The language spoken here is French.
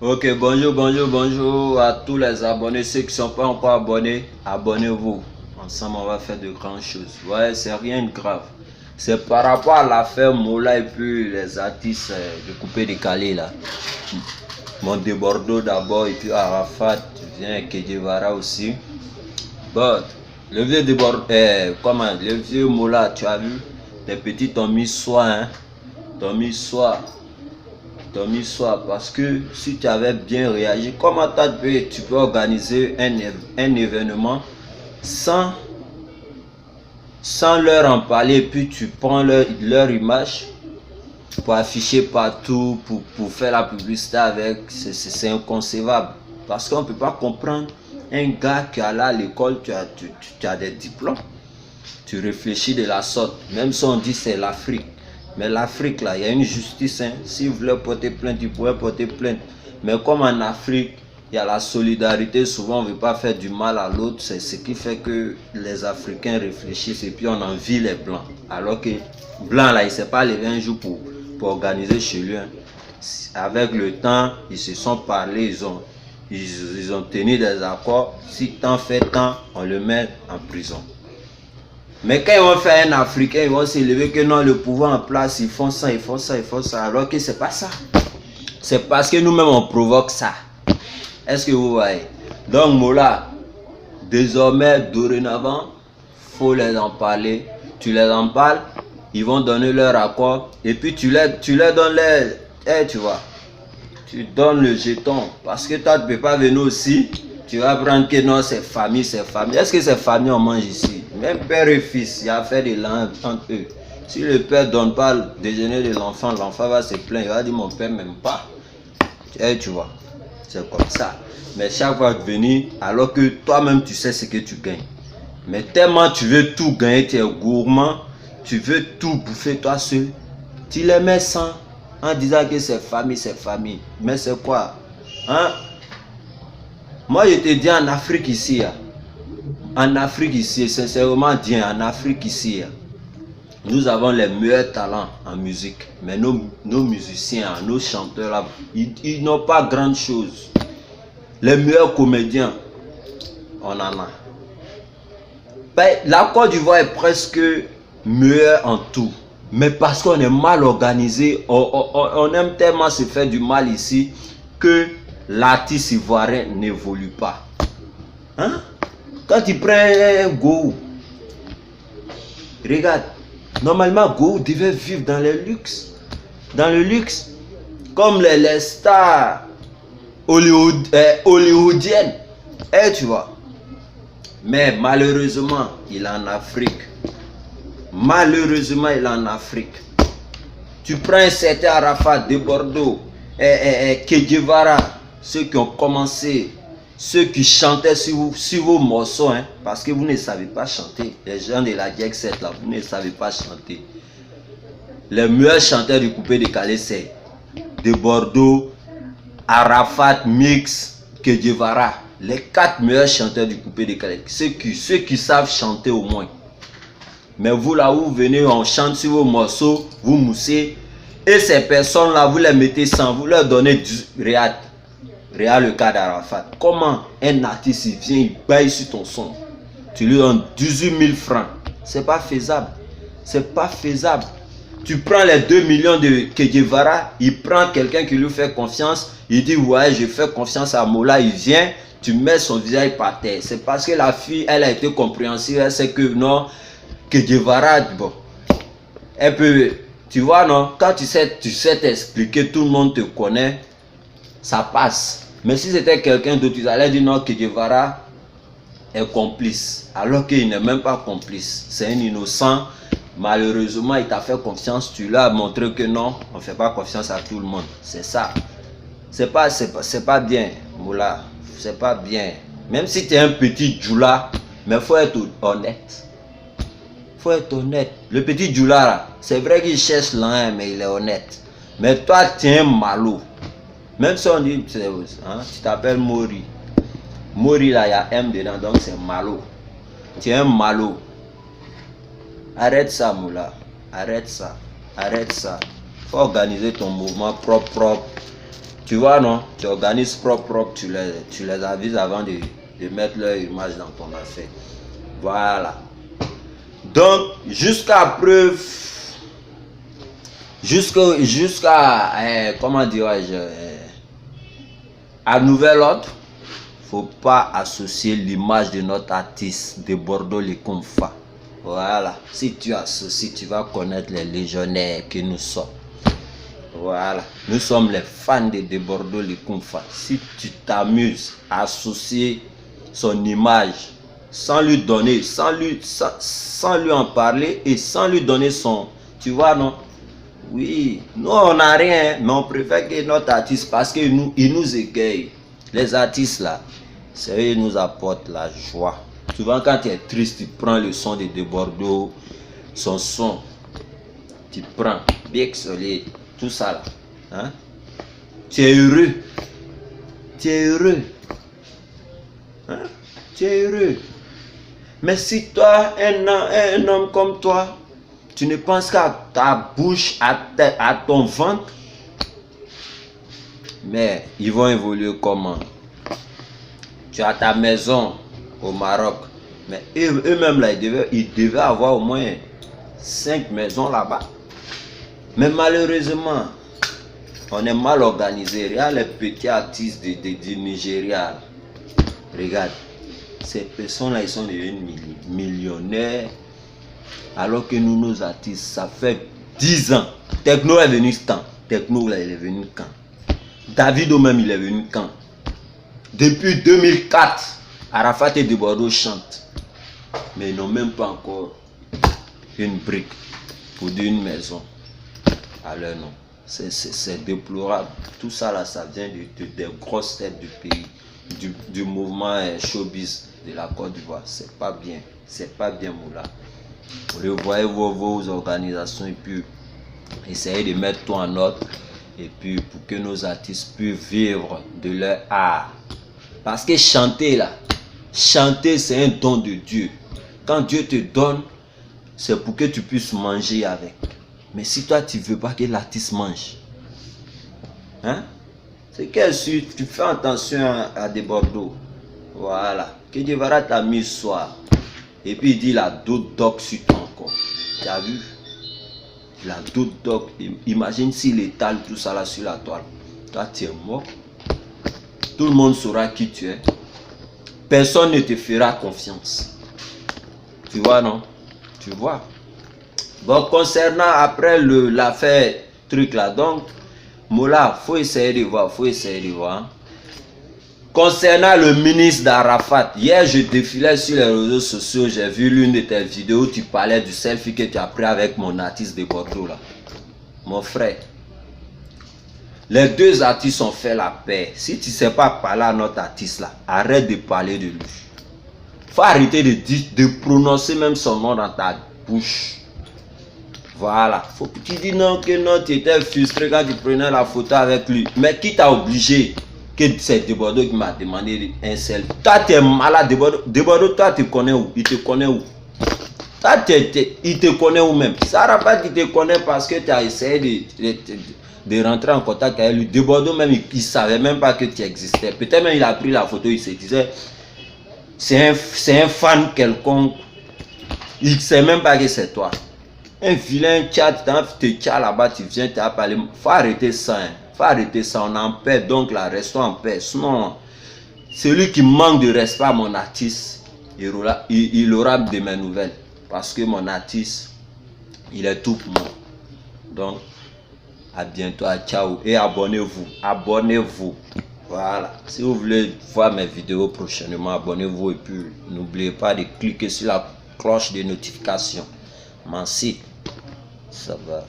Ok, bonjour à tous les abonnés. Ceux qui ne sont pas encore abonnés, abonnez-vous. Ensemble, on va faire de grandes choses. Ouais, c'est rien de grave. C'est par rapport à l'affaire Mola et puis les artistes de coupé décalé là. Monte Bordeaux d'abord et puis Arafat vient Kedjevara aussi. Bon, le vieux le vieux Mola, tu as vu, les petits t'ont mis soin, hein. T'ont mis soin parce que si tu avais bien réagi, comment tu peux organiser un événement sans, sans leur en parler et puis tu prends leur image pour afficher partout, pour faire la publicité avec, c'est inconcevable. Parce qu'on ne peut pas comprendre un gars qui est allé à l'école, tu as des diplômes, tu réfléchis de la sorte, même si on dit c'est l'Afrique. Mais l'Afrique, là, il y a une justice. Hein. Si vous voulez porter plainte, ils pourraient porter plainte. Mais comme en Afrique, il y a la solidarité, souvent on ne veut pas faire du mal à l'autre. C'est ce qui fait que les Africains réfléchissent et puis on envie les Blancs. Alors que Blanc, là, il ne s'est pas levé un jour pour organiser chez lui. Hein. Avec le temps, ils se sont parlé, ils ont tenu des accords. Si tant fait tant, on le met en prison. Mais quand ils vont faire un Africain, ils vont s'élever que non, le pouvoir en place, ils font ça, alors que c'est pas ça. C'est parce que nous-mêmes on provoque ça. Est-ce que vous voyez? Donc Mola, désormais, dorénavant, faut les en parler. Tu les en parles, ils vont donner leur accord, et puis tu leur donnes tu vois, tu donnes le jeton. Parce que toi, tu ne peux pas venir aussi, tu vas prendre que non, c'est famille, c'est famille. Est-ce que c'est famille, on mange ici? Même père et fils, il y a affaire de l'un entre eux. Si le père ne donne pas le déjeuner de l'enfant va se plaindre. Il va dire mon père m'aime pas. Tu vois, c'est comme ça. Mais chaque fois que venir, alors que toi-même tu sais ce que tu gagnes. Mais tellement tu veux tout gagner, tu es gourmand, tu veux tout bouffer toi seul. Tu les mets sans, en disant que c'est famille, c'est famille. Mais c'est quoi? Hein? Moi je te dis en Afrique ici, en Afrique ici, sincèrement dit, en Afrique ici, nous avons les meilleurs talents en musique. Mais nos musiciens, nos chanteurs là, ils n'ont pas grand chose. Les meilleurs comédiens, on en a. Ben, la Côte d'Ivoire est presque meilleure en tout. Mais parce qu'on est mal organisé, on aime tellement se faire du mal ici que l'artiste ivoirien n'évolue pas. Hein? Quand tu prends un Go, regarde, normalement Go devait vivre dans le luxe. Dans le luxe. Comme les stars hollywoodiennes. Tu vois. Mais malheureusement, il est en Afrique. Malheureusement, il est en Afrique. Tu prends un certain Arafat de Bordeaux, Kedjevara, ceux qui ont commencé, ceux qui chantaient sur vos morceaux, hein, parce que vous ne savez pas chanter. Les gens de la Jet Set, là, vous ne savez pas chanter. Les meilleurs chanteurs du coupé décalé, c'est de Bordeaux, Arafat, Mix, Kedjevara. Les 4 meilleurs chanteurs du coupé décalé. Ceux qui savent chanter au moins. Mais vous là où vous venez, on chante sur vos morceaux, vous moussez. Et ces personnes là, vous les mettez sans, vous leur donnez du Regarde le cas d'Arafat. Comment un artiste il vient, il baille sur ton son. Tu lui donnes 18 000 francs. C'est pas faisable. C'est pas faisable. Tu prends les 2 millions de Kedjevara, il prend quelqu'un qui lui fait confiance, il dit ouais, je fais confiance à Mola, il vient, tu mets son visage par terre. C'est parce que la fille, elle a été compréhensive, elle sait que non, Kedjevara, bon, elle peut, tu vois non, quand tu sais t'expliquer, tout le monde te connaît, ça passe. Mais si c'était quelqu'un d'autre, tu allais dire non, Kedjevara est complice, alors qu'il n'est même pas complice, c'est un innocent. Malheureusement, il t'a fait confiance, tu lui as montré que non, on ne fait pas confiance à tout le monde. C'est ça. C'est pas bien, Moula. C'est pas bien. Même si tu es un petit Djoula, mais il faut être honnête. Faut être honnête. Le petit Djoula, là, c'est vrai qu'il cherche l'un, mais il est honnête. Mais toi, tu es un malo. Même si on dit, hein, tu t'appelles Mori. Mori, là, il y a M dedans, donc c'est malo. Tu es un malo. Arrête ça, Moula. Arrête ça. Arrête ça. Faut organiser ton mouvement propre. Tu vois, non? Tu organises propre, tu les avises avant de mettre leur image dans ton affaire. Voilà. Donc, jusqu'à preuve, jusqu'à, comment dirais-je, à nouvel ordre, faut pas associer l'image de notre artiste de Bordeaux Likumfa. Voilà. Si tu associes, tu vas connaître les légionnaires que nous sommes. Voilà, nous sommes les fans de Bordeaux Likumfa. Si tu t'amuses à associer son image sans lui donner, sans lui en parler et sans lui donner son, tu vois, non? Oui, nous on n'a rien, mais on préfère que notre artiste, parce qu'il nous égaye. Les artistes là, c'est eux qui nous apportent la joie. Souvent quand tu es triste, tu prends le son de Bordeaux, son son, tu prends, bien solide. Tout ça là, hein? Tu es heureux, tu es heureux, hein? Tu es heureux. Mais si toi, un homme comme toi, tu ne penses qu'à ta bouche, à ton ventre, mais ils vont évoluer comment? Tu as ta maison au Maroc, mais eux-mêmes là, ils devaient avoir au moins 5 maisons là-bas. Mais malheureusement, on est mal organisé. Regarde les petits artistes du Nigeria. Regarde, ces personnes-là, ils sont devenus millionnaires. Alors que nous, nos artistes, ça fait 10 ans. Techno est venu quand? Techno, là, il est venu quand? Davido même, il est venu quand? Depuis 2004, Arafat et de Bordeaux chantent. Mais ils n'ont même pas encore une brique pour une maison à leur nom. C'est déplorable. Tout ça là, ça vient des grosses têtes du pays, du mouvement showbiz de la Côte d'Ivoire. C'est pas bien. C'est pas bien, Moula. Revoyez vos organisations et puis essayez de mettre tout en ordre. Et puis pour que nos artistes puissent vivre de leur art. Parce que chanter là, chanter c'est un don de Dieu. Quand Dieu te donne, c'est pour que tu puisses manger avec. Mais si toi tu veux pas que l'artiste mange, hein? C'est que tu fais attention à des Bordeaux. Voilà. Que Dieu verra ta mise soir. Et puis il dit la d'autres doc sur ton corps. Tu as vu? La d'autres doc. Imagine s'il étale tout ça là sur la toile. Toi tu es mort. Tout le monde saura qui tu es. Personne ne te fera confiance. Tu vois, non? Tu vois? Bon, concernant après l'affaire truc là, donc, Moula, faut essayer de voir, hein. Concernant le ministre d'Arafat, hier je défilais sur les réseaux sociaux, j'ai vu l'une de tes vidéos où tu parlais du selfie que tu as pris avec mon artiste de Bordeaux là. Mon frère, les deux artistes ont fait la paix. Si tu ne sais pas parler à notre artiste là, arrête de parler de lui. Faut arrêter de prononcer même son nom dans ta bouche. Voilà. Faut que tu dis non, que non, tu étais frustré quand tu prenais la photo avec lui. Mais qui t'a obligé? Que c'est de Bordeaux qui m'a demandé un selfie. Toi, tu es malade. De Bordeaux, toi, tu connais où? Il te connaît où? Toi, il te connaît où même? Arafat, il te connaît parce que tu as essayé de rentrer en contact avec lui. De Bordeaux, même, il ne savait même pas que tu existais. Peut-être même il a pris la photo, il se disait, c'est un fan quelconque. Il ne sait même pas que c'est toi. Un vilain chat, tu te là-bas, tu viens, tu as parlé. Faut arrêter ça, hein. Faut arrêter ça, on est en paix, donc là, restons en paix. Sinon, celui qui manque de respect à mon artiste, il aura de mes nouvelles. Parce que mon artiste, il est tout pour moi. Donc, à bientôt, ciao. Et abonnez-vous, abonnez-vous. Voilà. Si vous voulez voir mes vidéos prochainement, abonnez-vous. Et puis, n'oubliez pas de cliquer sur la cloche de notification. Merci. Ça va.